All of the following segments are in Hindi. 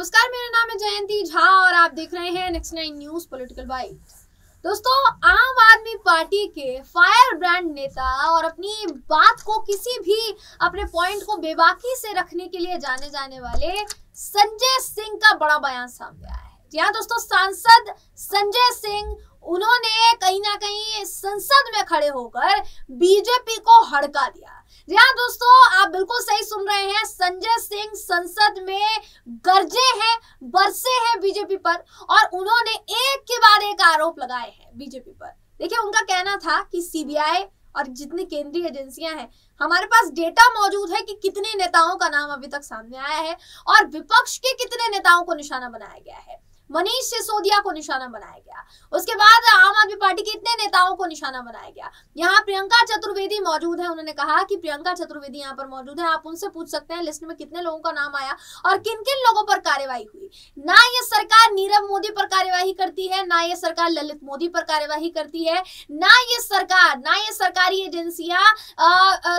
नमस्कार, मेरा नाम है जयंती झा और आप देख रहे हैं नेक्स्ट 9 न्यूज पॉलिटिकल बाइट। दोस्तों, आम आदमी पार्टी के फायर ब्रांड नेता और अपनी बात को किसी भी अपने पॉइंट को बेबाकी से रखने के लिए जाने जाने वाले संजय सिंह का बड़ा बयान सामने आया है। जी हाँ दोस्तों, सांसद संजय सिंह उन्होंने कहीं ना कहीं संसद में खड़े होकर बीजेपी को हड़का दिया। जी हाँ दोस्तों, आप बिल्कुल सही सुन रहे हैं। संजय सिंह संसद में गरजे हैं, बरसे हैं बीजेपी पर और उन्होंने एक के बाद एक आरोप लगाए हैं बीजेपी पर। देखिए, उनका कहना था कि सीबीआई और जितनी केंद्रीय एजेंसियां हैं, हमारे पास डेटा मौजूद है कि कितने नेताओं का नाम अभी तक सामने आया है और विपक्ष के कितने नेताओं को निशाना बनाया गया है। मनीष सिसोदिया को निशाना बनाया गया, उसके बाद आम आदमी पार्टी के इतने नेताओं को निशाना बनाया गया। यहाँ प्रियंका चतुर्वेदी मौजूद है। उन्होंने कहा कि प्रियंका चतुर्वेदी यहाँ पर मौजूद है, आप उनसे पूछ सकते हैं लिस्ट में कितने लोगों का नाम आया और किन किन लोगों पर कार्यवाही हुई। ना ये सरकार नीरव मोदी पर कार्यवाही करती है, ना ये सरकार ललित मोदी पर कार्यवाही करती है, ना ये सरकारी एजेंसियां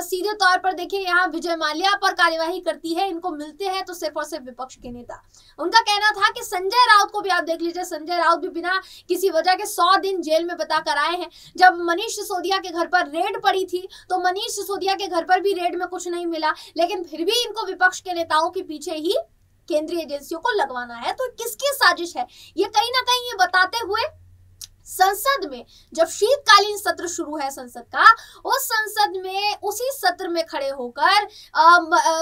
सीधे तौर पर देखिए यहाँ विजय माल्या पर कार्यवाही करती है। इनको मिलते हैं तो सिर्फ और सिर्फ विपक्ष के नेता। उनका कहना था कि संजय राउत भी आप देख लीजिए, संजय राउत भी बिना किसी वजह के 100 दिन जेल में बताकर आए हैं। जब मनीष सिसोदिया के घर पर रेड पड़ी थी तो मनीष सिसोदिया के घर पर भी रेड में कुछ नहीं मिला, लेकिन फिर भी इनको विपक्ष के नेताओं के पीछे ही केंद्रीय एजेंसियों को लगवाना है। तो किसकी साजिश है ये कहीं ना कहीं ये बताते हुए संसद में जब शीतकालीन सत्र शुरू है संसद का, उस संसद में उसी सत्र में खड़े होकर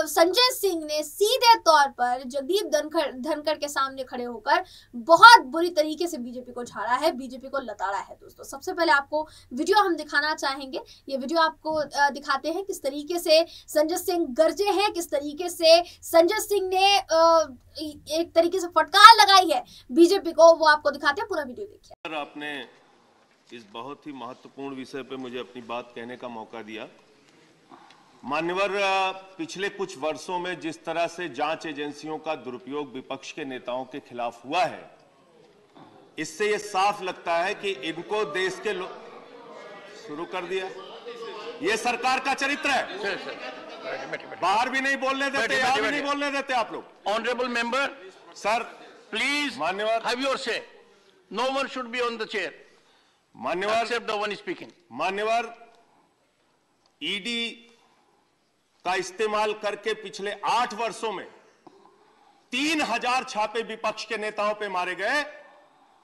संजय सिंह ने सीधे तौर पर जगदीप धनखड़ के सामने खड़े होकर बहुत बुरी तरीके से बीजेपी को झाड़ा है, बीजेपी को लताड़ा है। दोस्तों, सबसे पहले आपको वीडियो हम दिखाना चाहेंगे। ये वीडियो आपको दिखाते हैं किस तरीके से संजय सिंह गरजे हैं, किस तरीके से संजय सिंह ने एक तरीके से फटकार लगाई है बीजेपी को, वो आपको दिखाते हैं। पूरा वीडियो देखिए। आपने इस बहुत ही महत्वपूर्ण विषय पे मुझे अपनी बात कहने का मौका दिया। मान्यवर, पिछले कुछ वर्षों में जिस तरह से जांच एजेंसियों का दुरुपयोग विपक्ष के नेताओं के खिलाफ हुआ है, इससे ये साफ लगता है कि इनको देश के शुरू कर दिया। ये सरकार का चरित्र है। बाहर भी नहीं बोलने देते, यहां भी नहीं बोलने देते आप लोग। ऑनरेबल मेंबर सर, प्लीज मान्यवर, have your say. No one should be on the chair मान्यवर, एक्सेप्ट द वन स्पीकिंग। मान्यवर, ईडी का इस्तेमाल करके पिछले 8 वर्षों में 3000 छापे विपक्ष के नेताओं पे मारे गए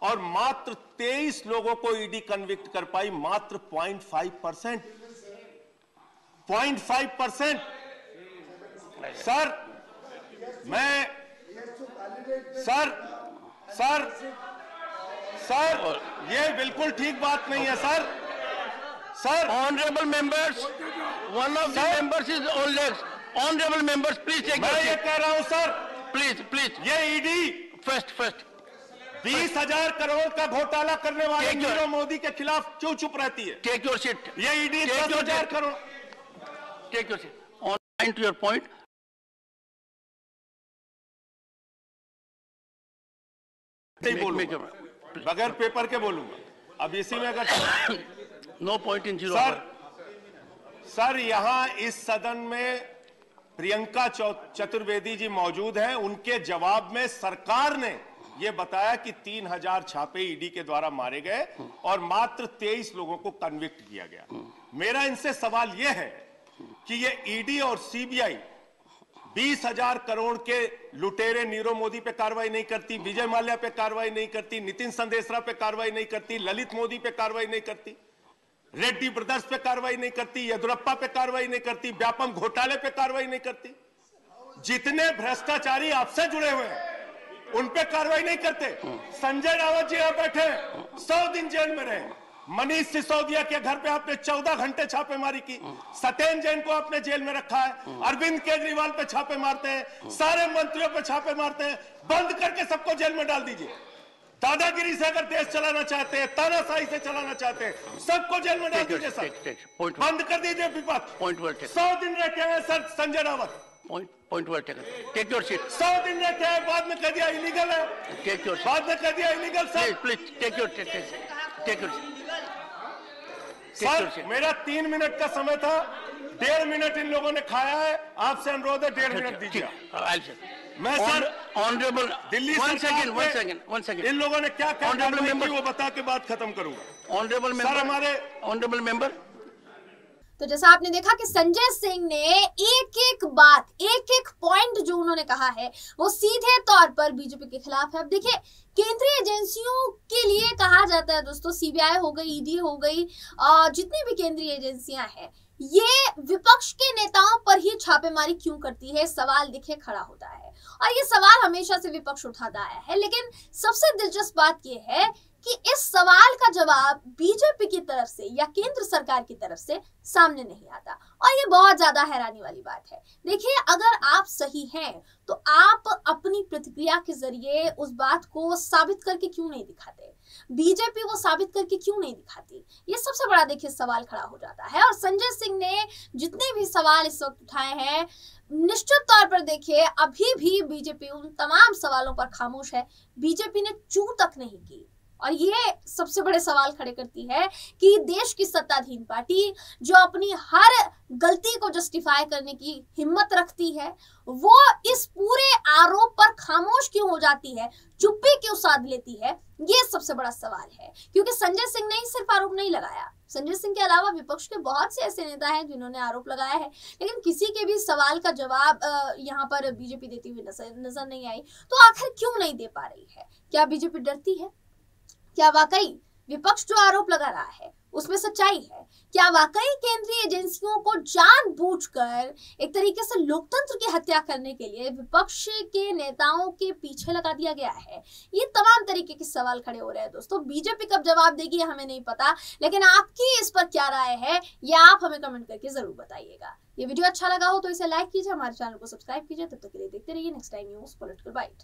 और मात्र 23 लोगों को ईडी कन्विक्ट कर पाई। मात्र 0.5%। 0.5%। सर, मैं सर, ये बिल्कुल ठीक बात नहीं है sir. Sir, honourable members, one of the members is on legs. Honourable members, please take. मैं ये कह रहा हूं सर, प्लीज ये ईडी फर्स्ट 20,000 करोड़ का घोटाला करने वाले नीरव मोदी के खिलाफ क्यों चुप रहती है? Take your seat. ये ED 10,000 crore. Take your seat. On to your point. बगैर पेपर के बोलूंगा। अब इसी में अगर नो पॉइंट इन जीरो। सर, यहां इस सदन में प्रियंका चतुर्वेदी जी मौजूद हैं। उनके जवाब में सरकार ने यह बताया कि 3000 छापे ईडी के द्वारा मारे गए और मात्र 23 लोगों को कन्विक्ट किया गया। मेरा इनसे सवाल यह है कि ये ईडी और सीबीआई 20,000 करोड़ के लुटेरे नीरव मोदी पे कार्रवाई नहीं करती, विजय माल्या पे कार्रवाई नहीं करती, नितिन संदेशरा पे कार्रवाई नहीं करती, ललित मोदी पे कार्रवाई नहीं करती, रेड्डी ब्रदर्स पे कार्रवाई नहीं करती, येदुरप्पा पे कार्रवाई नहीं करती, व्यापम घोटाले पे कार्रवाई नहीं करती। जितने भ्रष्टाचारी आपसे जुड़े हुए हैं उन पे कार्रवाई नहीं करते। संजय रावत जी यहां बैठे 100 दिन जेल में रहे। मनीष सिसोदिया के घर पे आपने 14 घंटे छापेमारी की। सत्येंद्र जैन को आपने जेल में रखा है। अरविंद केजरीवाल पे छापे मारते हैं, सारे मंत्रियों पे छापे मारते हैं। बंद करके सबको जेल में डाल दीजिए। दादागिरी से अगर देश चलाना चाहते हैं, तानाशाही से चलाना चाहते हैं, सबको जेल में डाल दीजिए सर। बंद कर दीजिए विपक्ष। 100 दिन रह के sir Sanjay Raut. Point word take your seat. 100 दिन रह के बाद में कह दिया इलीगल है। टेक योर, बाद में कह दिया illegal. Sir please take your sir, मेरा 3 मिनट का समय था, 1.5 मिनट इन लोगों ने खाया है। आपसे अनुरोध है 1.5 मिनट दीजिए। मैं सर ऑनरेबल दिल्ली वन सरकार सेकंड इन लोगों ने क्या क्या Honorable कार्रवाई member. की, वो बता के बात खत्म करूंगा। ऑनरेबल सर मेंबर, हमारे ऑनरेबल मेंबर, तो जैसा आपने देखा कि संजय सिंह ने एक एक बात, एक एक पॉइंट जो उन्होंने कहा है वो सीधे तौर पर बीजेपी के खिलाफ है। अब देखिए, केंद्रीय एजेंसियों के लिए कहा जाता है दोस्तों, सीबीआई हो गई, ईडी हो गई, जितनी भी केंद्रीय एजेंसियां हैं, ये विपक्ष के नेताओं पर ही छापेमारी क्यों करती है, सवाल दिखे खड़ा होता है। और ये सवाल हमेशा से विपक्ष उठाता आया है, लेकिन सबसे दिलचस्प बात यह है कि इस सवाल का जवाब बीजेपी की तरफ से या केंद्र सरकार की तरफ से सामने नहीं आता, और ये बहुत ज्यादा हैरानी वाली बात है। देखिए, अगर आप सही हैं तो आप अपनी प्रतिक्रिया के जरिए उस बात को साबित करके क्यों नहीं दिखाते, बीजेपी वो साबित करके क्यों नहीं दिखाती, ये सबसे बड़ा देखिए सवाल खड़ा हो जाता है। और संजय सिंह ने जितने भी सवाल इस वक्त उठाए हैं, निश्चित तौर पर देखिए अभी भी बीजेपी उन तमाम सवालों पर खामोश है, बीजेपी ने चू तक नहीं की। और ये सबसे बड़े सवाल खड़े करती है कि देश की सत्ताधीन पार्टी जो अपनी हर गलती को जस्टिफाई करने की हिम्मत रखती है, वो इस पूरे आरोप पर खामोश क्यों हो जाती है, चुप्पी क्यों साध लेती है, ये सबसे बड़ा सवाल है। क्योंकि संजय सिंह ने ही सिर्फ आरोप नहीं लगाया, संजय सिंह के अलावा विपक्ष के बहुत से ऐसे नेता हैं जिन्होंने आरोप लगाया है, लेकिन किसी के भी सवाल का जवाब यहाँ पर बीजेपी देती हुई नजर नहीं आई। तो आखिर क्यों नहीं दे पा रही है? क्या बीजेपी डरती है? क्या वाकई विपक्ष जो आरोप लगा रहा है उसमें सच्चाई है? क्या वाकई केंद्रीय एजेंसियों को जानबूझकर एक तरीके से लोकतंत्र की हत्या करने के लिए विपक्ष के नेताओं के पीछे लगा दिया गया है? ये तमाम तरीके के सवाल खड़े हो रहे हैं दोस्तों। बीजेपी कब जवाब देगी हमें नहीं पता, लेकिन आपकी इस पर क्या राय है ये आप हमें कमेंट करके जरूर बताइएगा। ये वीडियो अच्छा लगा हो तो इसे लाइक कीजिए, हमारे चैनल को सब्सक्राइब कीजिए। तब तक के लिए देखते रहिए next time news political bite.